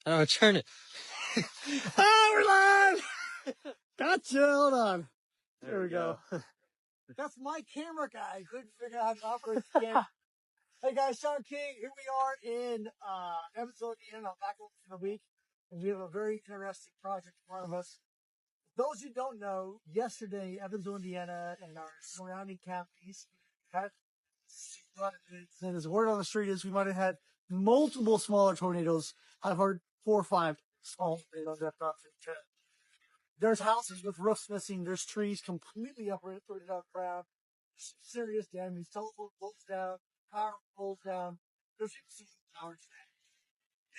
Oh, turn it. We're live! Gotcha, hold on. There we go. That's my camera guy. Couldn't figure out how to operate the camera. Hey guys, Sean King. Here we are in Evansville, Indiana, back for the week. And we have a very interesting project in front of us. Those who don't know, yesterday, Evansville, Indiana, and our surrounding counties had, and as word on the street is, we might have had multiple smaller tornadoes. I've heard 4 or 5 small tornadoes after there's houses with roofs missing. There's trees completely uprooted on the ground. Serious damage. Telephone poles down. Power poles down. There's towers.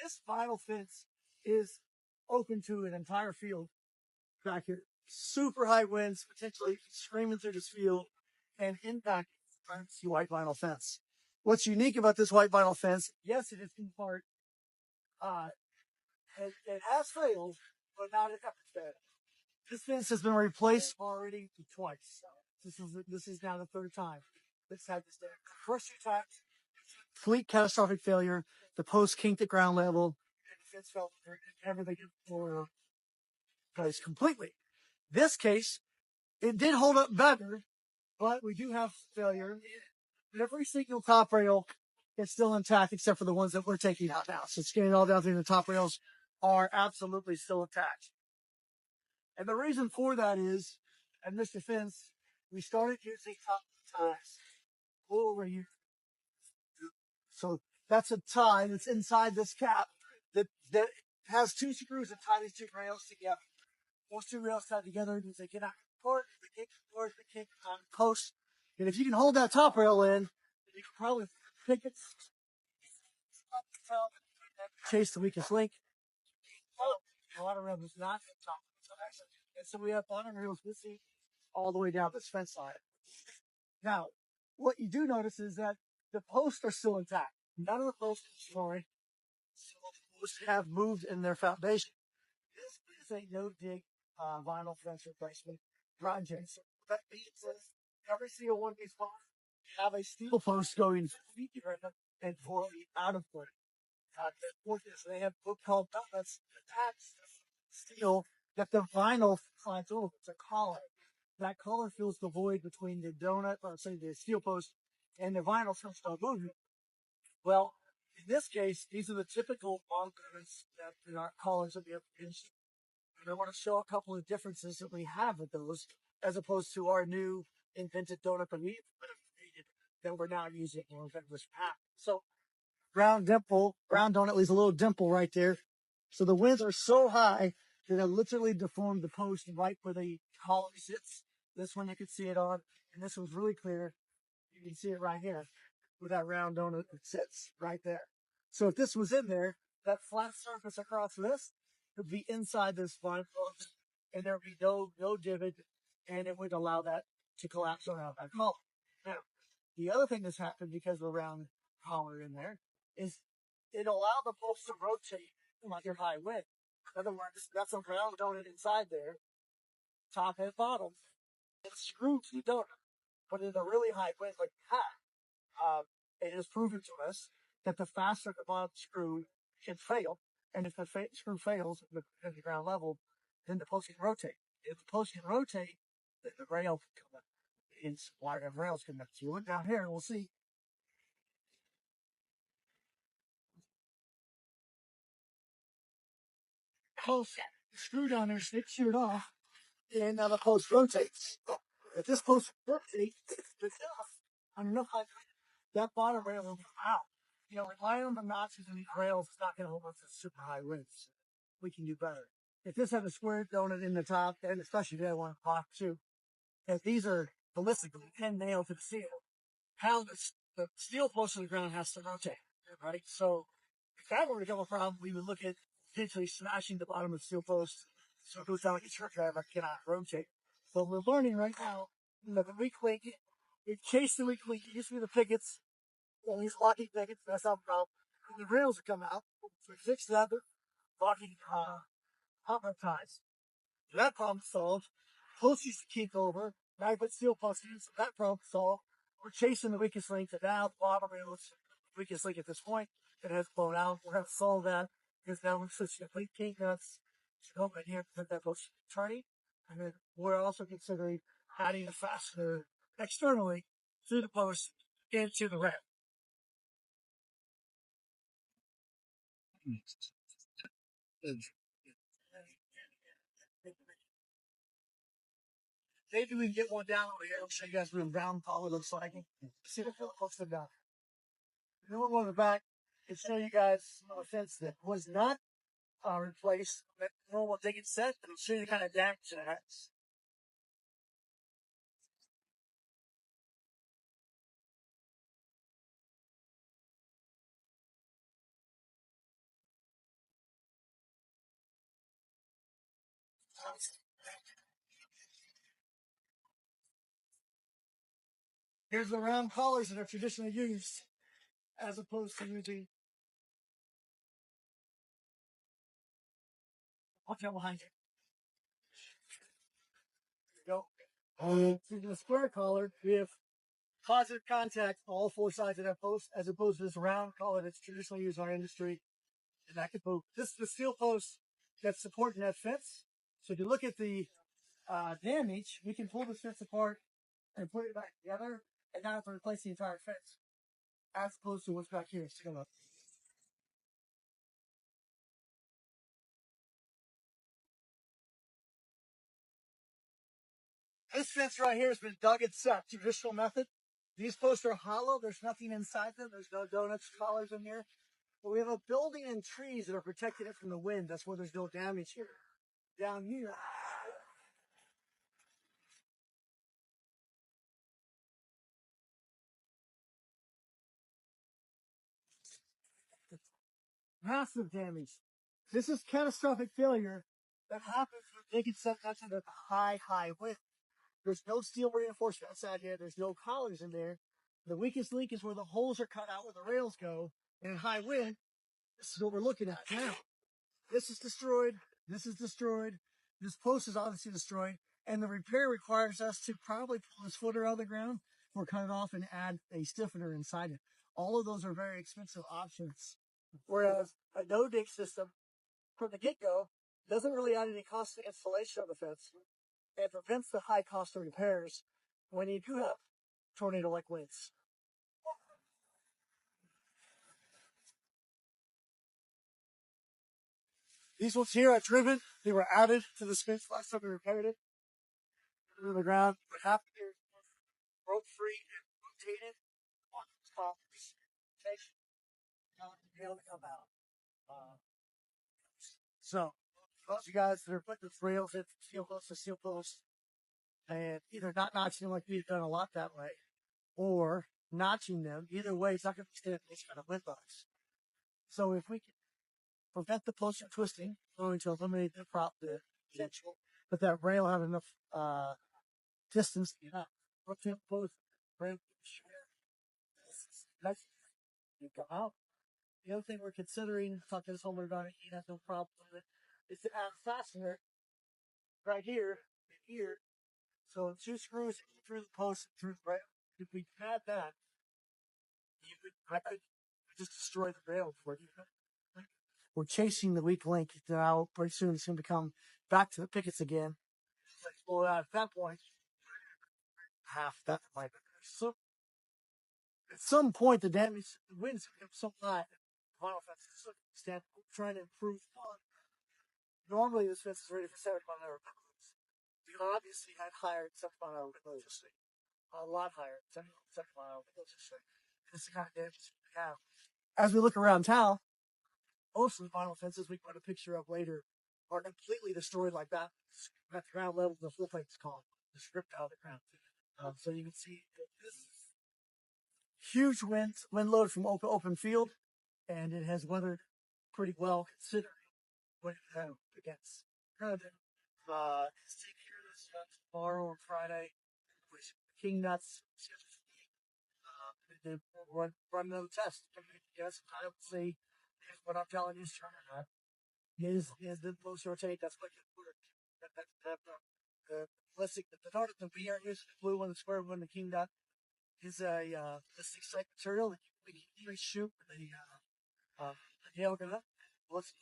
This vinyl fence is open to an entire field back here. Super high winds, potentially screaming through this field and impacting the white vinyl fence. What's unique about this white vinyl fence? Yes, it is in part. It has failed, but not in episode. This fence has been replaced already twice. This is now the 3rd time this had this. First 2 times, complete catastrophic failure. The post kinked at ground level, and the fence fell through. Everything for place completely. This case, it did hold up better, but we do have failure. Every single top rail is still intact except for the ones that we're taking out now. So skinning all down through the top rails are absolutely still attached. And the reason for that is, at Mr. Fence, we started using top ties. Over here. So that's a tie that's inside this cap that has 2 screws that tie these 2 rails together. Those 2 rails tied together means they get out port, they kick forward, they kick on post. And if you can hold that top rail in, you can probably pick it, chase the weakest link. A lot of rails is not top. And so we have bottom rails missing all the way down this fence line. Now, what you do notice is that the posts are still intact. None of the posts are destroyed. So the posts have moved in their foundation. This is a no-dig vinyl fence replacement project. So that means that every single one of these posts have a steel post going 4 feet and 4 feet out of foot. They have what called pellets attached steel that the vinyl slides over. It's a collar. That collar fills the void between the donut, or say the steel post, and the vinyl fence movement. Well, in this case, these are the typical bunkers that in our collars that we have produced. And I want to show a couple of differences that we have with those, as opposed to our new invented donut that we've created that we're now using in this pack. So, round donut leaves a little dimple right there. So the winds are so high that it literally deformed the post right where the collar sits. This one you can see it on, and this one's really clear. You can see it right here where that round donut sits right there. So if this was in there, that flat surface across this would be inside this vinyl post, and there would be no divot, and it would allow that to collapse around that collar. Now, the other thing that's happened because of the round collar in there is it allowed the post to rotate like your high wind. In other words, that's a round donut inside there, top and bottom. It's screwed to the donut. But in a really high wind like that, it has proven to us that the faster the bottom screw can fail, and if the screw fails at the ground level, then the post can rotate. If the post can rotate, then the rail can come up. It's why the rails can come up. So you look down here and we'll see. Post screw down there, snip sheared off, and now the post rotates. If this post rotates enough high, that bottom rail will come out. You know, relying on the notches in these rails is not going to hold us to super high winds. We can do better. If this had a square donut in the top, and especially if you had one block too, if these are ballistic, 10 nailed to the steel, how the steel post on the ground has to rotate, right? So if that were to become a problem, we would look at potentially smashing the bottom of the steel post so it goes down like a screwdriver cannot rotate. But we're learning right now that the weak link, we chase the weak link. It used to be the pickets, these locking pickets, that's not a problem. And the rails would come out. So we fix that, locking hopper ties. That problem solved. Posts used to keep over. Now you put steel posts in, so that problem solved. We're chasing the weakest link, and now the bottom rail is the weakest link at this point. It has blown out. We're going to solve that. because now we're switching to complete king nuts to help in here prevent that post turning. And then we're also considering adding a fastener externally through the post into the ramp. Maybe we can get one down over here. I'll show you guys what a round collar looks like. See the post down. Then we'll go in the back and show you guys a fence that was not replaced. But normal digging set, and show you the kind of damage it has. Here's the round collars that are traditionally used, as opposed to using. Watch out behind you. There you go. So the square collar, we have positive contact all four sides of that post, as opposed to this round collar that's traditionally used in our industry. And that could post. This is the steel post that's supporting that fence. So if you look at the damage, we can pull the fence apart and put it back together, and not have to replace the entire fence, as opposed to what's back here. Take a look. This fence right here has been dug and set, traditional method. These posts are hollow. There's nothing inside them. There's no donuts, collars in here. But we have a building and trees that are protecting it from the wind. That's where there's no damage here. Down here, massive damage. This is catastrophic failure that happens when they get set at a high wind. There's no steel reinforcement inside here. There's no collars in there. The weakest link is where the holes are cut out where the rails go. And in high wind, this is what we're looking at now. This is destroyed. This is destroyed. This post is obviously destroyed. And the repair requires us to probably pull this footer out of the ground or cut it off and add a stiffener inside it. All of those are very expensive options. Whereas a no-dig system from the get-go doesn't really add any cost to installation of the fence and prevents the high cost of repairs when you do have tornado-like winds. These ones here are driven. They were added to the fence last time we repaired it. To the ground, but half of it broke free and rotated on the top. Be able to come out. So, those you guys that are putting the rails in steel post to steel post, and either not notching them like we've done a lot that way, or notching them, either way, it's not going to stand this kind of wind loss. So if we can prevent the post from twisting, we're going to eliminate the potential, but that rail have enough distance to get up. Rotate the post, rail, that's you come out. The other thing we're considering, talking to this homeowner about it, he has no problem with it, is to add a fastener right here and here. So two screws through the post, through the rail. If we had that, I could just destroy the rail for you. We're chasing the weak link. Now, pretty soon it's going to come back to the pickets again. Well, at that point, half that might. So, at some point, the damage, the wind's become so high. Final fence is stand trying to improve on. Normally, this fence is rated for 7 mile an hour winds. We obviously had higher than 7 mile an hour winds. A lot higher than 7 mile an hour winds. This is the kind of damage we have. As we look around town, most of the vinyl fences we put a picture of later are completely destroyed like that. At the ground level, the full plate's gone. Just ripped out of the ground. So you can see this huge wind load from open field, and it has weathered pretty well considering what it had against. Kind of take care of this tomorrow or Friday with king nuts. Run another test. Yes, I would say if what I'm telling you is true or not. His the most rotate. That's what it work. The plastic, the donut, the VR is the blue one, the square one, the king dot is a this exciting material that we can even shoot with a nail gun. Let's